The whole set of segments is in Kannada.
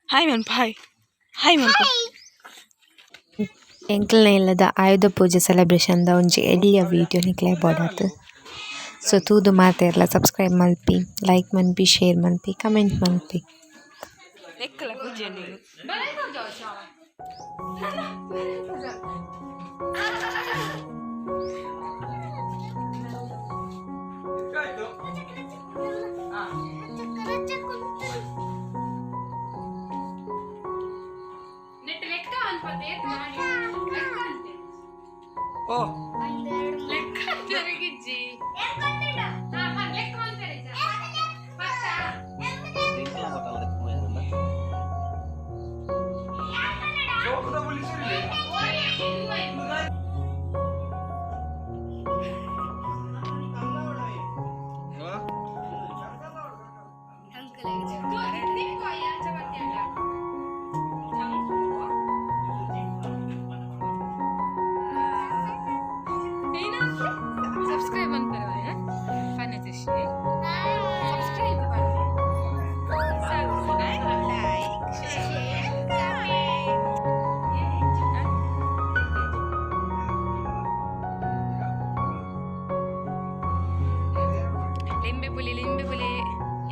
ಹಾಯ್ ಮನ್ಪ ಹಾಯ್ ಹಾಯ್ ಮನ್ಪ ಎಂಕಲ್ನ ಇಲ್ಲದ ಆಯುಧ ಪೂಜೆ ಸೆಲೆಬ್ರೇಷನ್ದ ಒಂಜಿ ಎಡಿಯ ವಿಡಿಯೋ ನಿಕ್ಲೆ ಬೋಡಾತ್. ಸೊ ತೂದು ಮಾತೆರ್ಲ ಸಬ್ಸ್ಕ್ರೈಬ್ ಮಲ್ಪಿ, ಲೈಕ್ ಮನ್ಪಿ, ಶೇರ್ ಮನ್ಪಿ, ಕಮೆಂಟ್ ಮನ್ಪಿ. ಎಕ್ಕಲ ಪೂಜೆ ನೀನು ಓ ಲೆಕ್ಕ ಜರುಗಿಜ್ಜಿ ಸಬ್ಸ್ಕ್ರೈಬ್ ಅಂತಾರೆ ಸಬ್ಸ್ಕ್ರೈಬ್ ಲಿಂಬೆ ಪುಲಿ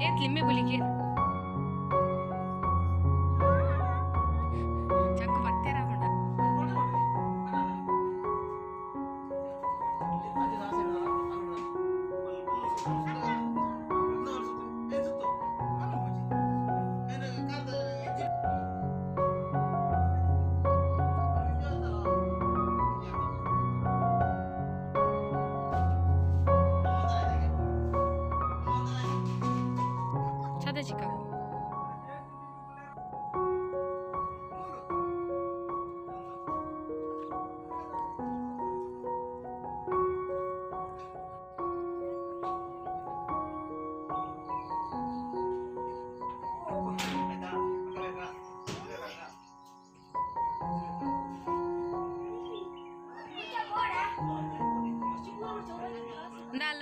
ಏತ್ ಲಿಂಬೆ ಪುಲಿಗೆ ಚಕ್ಕು ಬರ್ತೀರಾ ಹೊಂಡ ಸದ ಚಿಕ್ಕ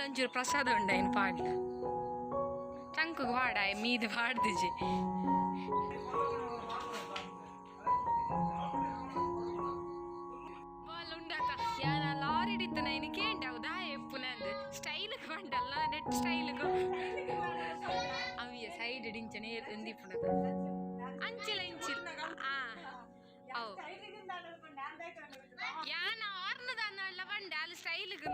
ಒಂಚೂರು ಪ್ರಸಾದ ಉಂಡಾಯಿನ ಪಾಡ್ಲ ಚಂಕು ಪಾಡಾಯ ಮೀದು ಪಾಡ್ದಿಜಿ ಉಂಡಾತ ಯಾನ ಲಾರಿ ಹಿಡಿತನ ಇನ್ನು ಕೇಂಟಾವು ದಾಯ ಎಪ್ಪುನಂದು ಸ್ಟೈಲ್ಗೆ ಬಂಡಲ್ಲ ನೆಟ್ ಸ್ಟೈಲ್ಗು ಅವಿಯ ಸೈಡ್ ಡಿಂಚನೆ ಎಂದಿಪ್ಪುನದ ಅಂಚಿಲ ಇಂಚಿಲ್ ಅವು ಯಾನ ಆರ್ನದ ಅನ್ನಲ್ಲ ಬಂಡ ಅಲ್ಲಿ ಸ್ಟೈಲ್ಗೆ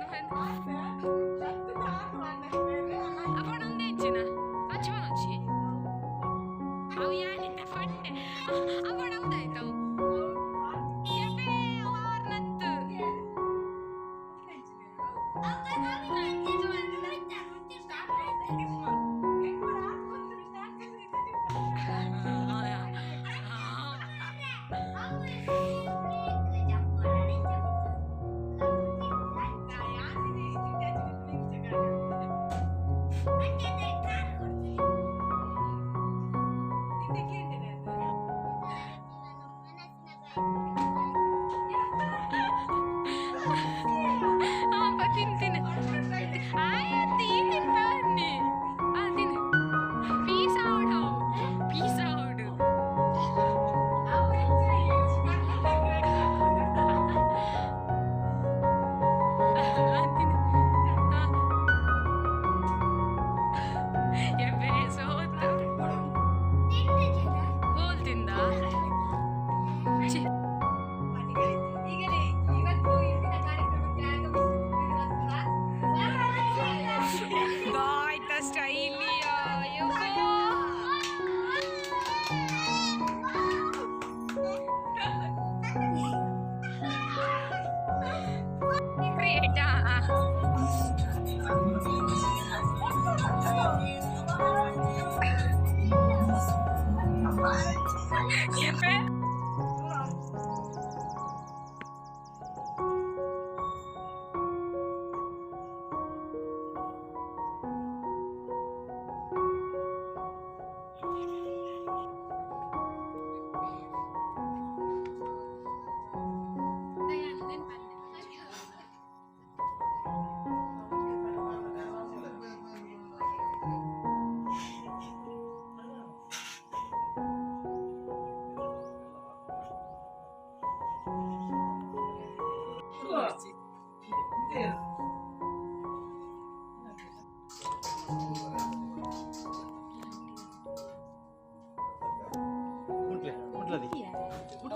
ಅಪ್ಪಡೊಂದೇ ಇಂಚಿನ ಹಚ್ಚಿ ಅವು ಯಾನಿಂದ ಬಂಡೆ ಅವಡೌದಾಯ್ತವು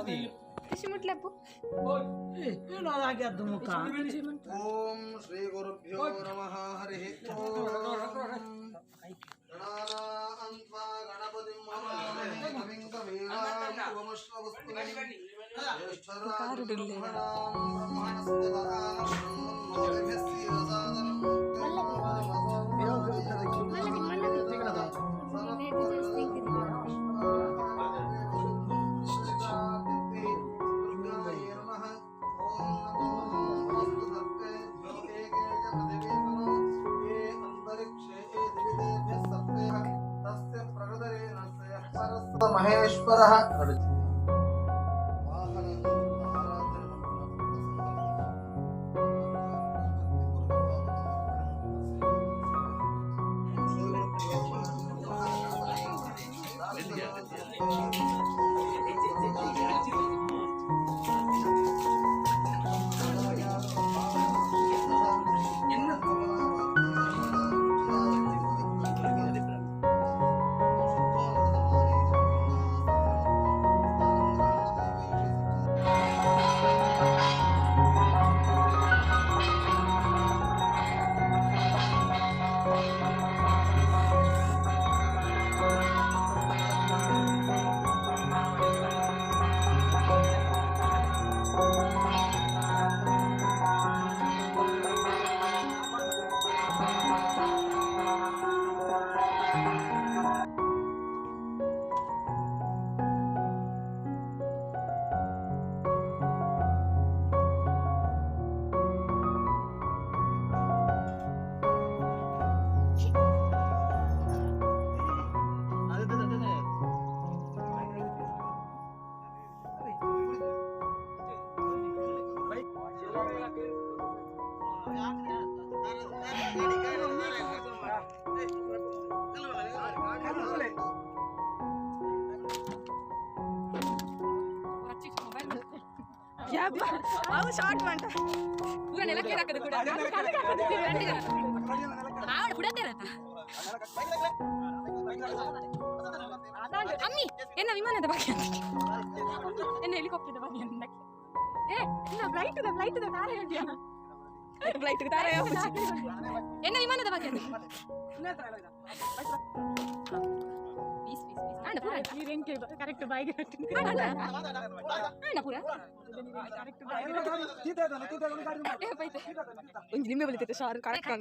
ಕೃಷಿ ಮುಟ್ಲಪ್ಪು ಏನು ಅದಾಗಿ ಅದು ಮುಖ ಓಂ ಶ್ರೀ ಗುರುಭ್ಯೋ ನಮಃ ಹರಿ ಮಹೇಶ್ವರ ಅದು ಶಾರ್ಟ್ ಮಂಟ ಪೂರ ನೆಲಕ್ಕೆ ಹಾಕದು ಕೂಡ ಆವಡ ಪುಡತಿರತ್ತ ಅಮ್ಮಿ ಎನ್ನ ವಿಮಾನದ ಬಗ್ಗೆ ಎನ್ನ ಹೆಲಿಕಾಪ್ಟರ್ದ ಬಗ್ಗೆ ಏ ಎನ್ನ ಫ್ಲೈಟ್ ತಾರ ಹೇಳ್ತೀಯ ಫ್ಲೈಟ್ ತಾರ ಎನ್ನ ವಿಮಾನದ ಬಗ್ಗೆ ಕರೆಕ್ಟ್ ಬಾಯಿಗೆ ನಿಮ್ಮೆ ಬಲಿತೈತೆ ಶಾರು ಕರೆಕ್ಟ್